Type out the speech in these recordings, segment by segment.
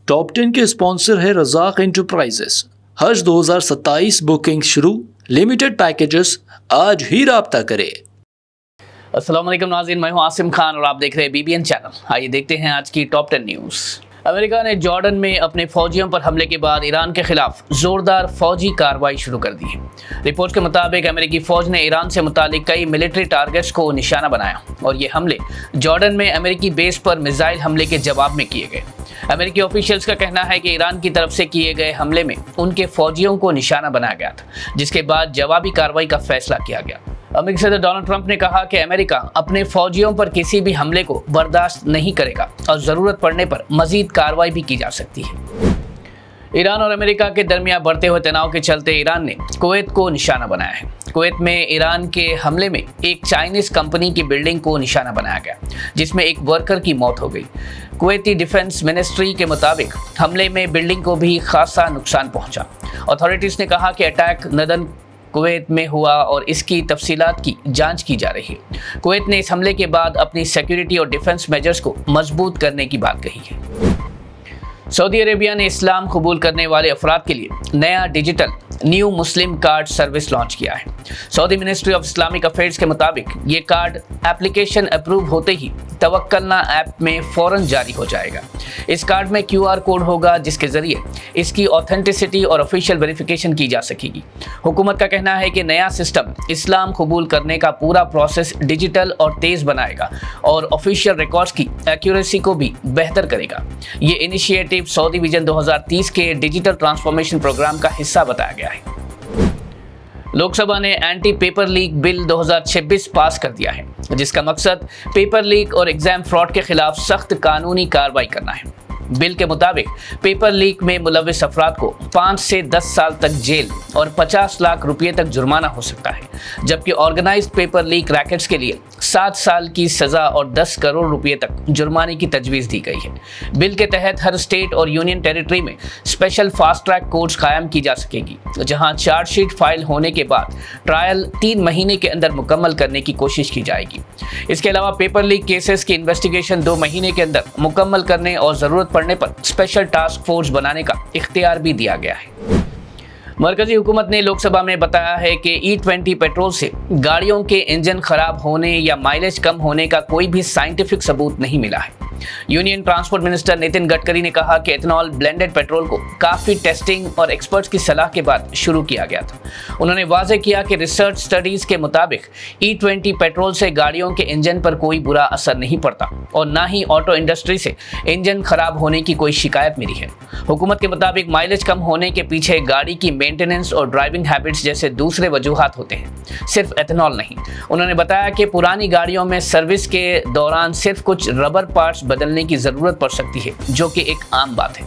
Top 10 کے sponsor ہے رزاق enterprises. حج 2027 booking شروع، لمیٹڈ پیکیجز، آج ہی رابطہ کرے۔ السلام علیکم ناظرین، میں ہوں عاصم خان اور آپ دیکھ رہے ہیں BBN چینل۔ آئیے دیکھتے ہیں آج کی ٹاپ 10 نیوز۔ امریکہ نے جارڈن میں اپنے فوجیوں پر حملے کے بعد ایران کے خلاف زوردار فوجی کارروائی شروع کر دی ہے۔ رپورٹ کے مطابق امریکی فوج نے ایران سے متعلق کئی ملٹری ٹارگٹس کو نشانہ بنایا اور یہ حملے جارڈن میں امریکی بیس پر میزائل حملے کے جواب میں کیے گئے۔ امریکی آفیشلز کا کہنا ہے کہ ایران کی طرف سے کیے گئے حملے میں ان کے فوجیوں کو نشانہ بنایا گیا تھا، جس کے بعد جوابی کارروائی کا فیصلہ کیا گیا۔ امریکی صدر ڈونلڈ ٹرمپ نے کہا کہ امریکہ اپنے فوجیوں پر کسی بھی حملے کو برداشت نہیں کرے گا اور ضرورت پڑنے پر مزید کارروائی بھی کی جا سکتی ہے۔ ایران اور امریکہ کے درمیان بڑھتے ہوئے تناؤ کے چلتے ایران نے کویت کو نشانہ بنایا ہے۔ کویت میں ایران کے حملے میں ایک چائنیز کمپنی کی بلڈنگ کو نشانہ بنایا گیا، جس میں ایک ورکر کی موت ہو گئی۔ کویتی ڈیفنس منسٹری کے مطابق حملے میں بلڈنگ کو بھی خاصا نقصان پہنچا۔ اتھارٹیز نے کہا کہ اٹیک ندن کویت میں ہوا اور اس کی تفصیلات کی جانچ کی جا رہی ہے۔ کویت نے اس حملے کے بعد اپنی سیکیورٹی اور ڈیفنس میجرز کو مضبوط کرنے کی بات کہی ہے۔ سعودی عربیہ نے اسلام قبول کرنے والے افراد کے لیے نیا ڈیجیٹل نیو مسلم کارڈ سروس لانچ کیا ہے۔ سعودی منسٹری آف اسلامک افیئرز کے مطابق یہ کارڈ ایپلیکیشن اپروو ہوتے ہی توکلنا ایپ میں فوراً جاری ہو جائے گا۔ اس کارڈ میں QR کوڈ ہوگا جس کے ذریعے اس کی آتھینٹسٹی اور آفیشیل ویریفیکیشن کی جا سکے گی۔ حکومت کا کہنا ہے کہ نیا سسٹم اسلام قبول کرنے کا پورا پروسیس ڈیجیٹل اور تیز بنائے گا اور آفیشیل ریکارڈز کی ایکوریسی کو بھی بہتر کرے گا۔ یہ انیشیٹو سعودی ویژن 2030 کے ڈیجیٹل ٹرانسفارمیشن پروگرام کا حصہ بتایا گیا ہے۔ لوک سبھا نے اینٹی پیپر لیک بل 2026 پاس کر دیا ہے، جس کا مقصد پیپر لیک اور ایگزام فراڈ کے خلاف سخت قانونی کارروائی کرنا ہے۔ بل کے مطابق پیپر لیک میں ملوث افراد کو 5 سے 10 سال تک جیل اور 50 لاکھ روپے تک جرمانہ ہو سکتا ہے، جبکہ آرگنائزڈ پیپر لیک ریکٹس کے لیے 7 سال کی سزا اور 10 کروڑ روپے تک جرمانے کی تجویز دی گئی ہے۔ بل کے تحت ہر اسٹیٹ اور یونین ٹیریٹری میں اسپیشل فاسٹ ٹریک کورٹس قائم کی جا سکے گی، جہاں چارج شیٹ فائل ہونے کے بعد ٹرائل 3 مہینے کے اندر مکمل کرنے کی کوشش کی جائے گی۔ اس کے علاوہ پیپر لیک کیسز کی انویسٹیگیشن 2 مہینے کے اندر مکمل کرنے اور ضرورت پڑنے پر اسپیشل ٹاسک فورس بنانے کا اختیار بھی دیا گیا ہے۔ مرکزی حکومت نے لوک سبھا میں بتایا ہے کہ E20 پیٹرول سے گاڑیوں کے انجن خراب ہونے یا مائلیج کم ہونے کا کوئی بھی سائنٹیفک ثبوت نہیں ملا ہے۔ Union transport minister Nitin Gadkari نے کہا کہ ایتھنال بلینڈڈ پیٹرول کو کافی ٹیسٹنگ اور ایکسپرٹس کی صلاح کے بعد شروع کیا گیا تھا۔ انہوں نے واضح کیا کہ ریسرچ سٹڈیز کے مطابق E20 پیٹرول سے گاڑیوں کے انجن پر کوئی برا اثر نہیں پڑتا اور نہ ہی آٹو انڈسٹری سے انجن خراب ہونے کی کوئی شکایت ملی ہے۔ حکومت کے مطابق مائلیج کم ہونے کے پیچھے گاڑی کی مینٹیننس اور ڈرائیونگ ہیبٹس جیسے دوسرے وجوہات ہوتے ہیں، صرف ایتھنال نہیں۔ انہوں نے بتایا کہ پرانی گاڑیوں میں سروس کے دوران صرف کچھ ربر پارٹس بدلنے کی ضرورت پڑ سکتی ہے، جو کہ ایک عام بات ہے۔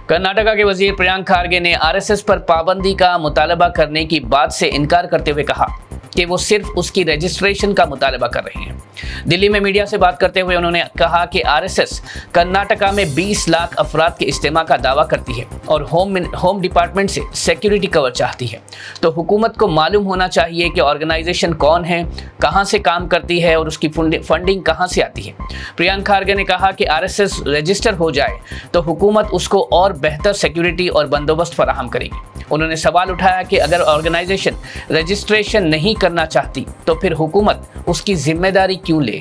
کرناٹکا کے وزیر پریانک کھارگے نے RSS پر پابندی کا مطالبہ کرنے کی بات سے انکار کرتے ہوئے کہا کہ وہ صرف اس کی رجسٹریشن کا مطالبہ کر رہے ہیں۔ دلی میں میڈیا سے بات کرتے ہوئے انہوں نے کہا کہ RSS کرناٹکا میں 20 لاکھ افراد کے اجتماع کا دعویٰ کرتی ہے اور ہوم ڈپارٹمنٹ سے سیکیورٹی کور چاہتی ہے، تو حکومت کو معلوم ہونا چاہیے کہ آرگنائزیشن کون ہے، کہاں سے کام کرتی ہے اور اس کی فنڈنگ کہاں سے آتی ہے۔ پریانک کھارگے نے کہا کہ RSS رجسٹر ہو جائے تو حکومت اس کو اور بہتر سیکیورٹی اور بندوبست فراہم کرے گی۔ انہوں نے سوال اٹھایا کہ اگر آرگنائزیشن رجسٹریشن نہیں کرنا چاہتی تو پھر حکومت اس کی ذمہ داری کیوں لے؟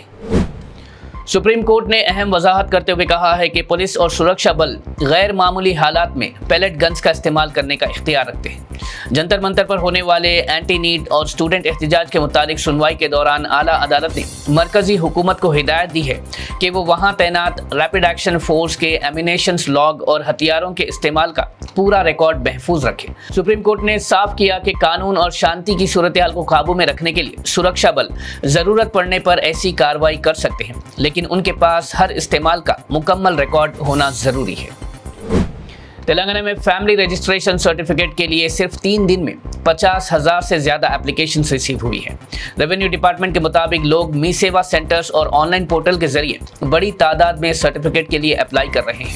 سپریم کورٹ نے اہم وضاحت کرتے ہوئے کہا ہے کہ پولیس اور سرکشا بل غیر معمولی حالات میں پیلٹ گنز کا استعمال کرنے کا اختیار رکھتے ہیں۔ جنتر منتر پر ہونے والے اینٹی نیٹ اور اسٹوڈنٹ احتجاج کے متعلق سنوائی کے دوران اعلیٰ عدالت نے مرکزی حکومت کو ہدایت دی ہے کہ وہ وہاں تعینات ریپڈ ایکشن فورس کے ایمینیشنز لاگ اور ہتھیاروں کے استعمال کا پورا ریکارڈ محفوظ رکھے۔ سپریم کورٹ نے صاف کیا کہ قانون اور شانتی کی صورتحال کو قابو میں رکھنے کے لیے سرکشا بل ضرورت پڑنے پر ایسی کارروائی کر سکتے ہیں، لیکن ان کے پاس ہر استعمال کا مکمل ریکارڈ ہونا ضروری ہے۔ تلنگانہ میں فیملی رجسٹریشن سرٹیفکیٹ کے لیے صرف 3 دن میں 50,000 سے زیادہ اپلیکیشن ریسیو ہوئی ہے۔ ریونیو ڈپارٹمنٹ کے مطابق لوگ می سیوا سینٹرز اور آن لائن پورٹل کے ذریعے بڑی تعداد میں سرٹیفکیٹ کے لیے اپلائی کر رہے ہیں۔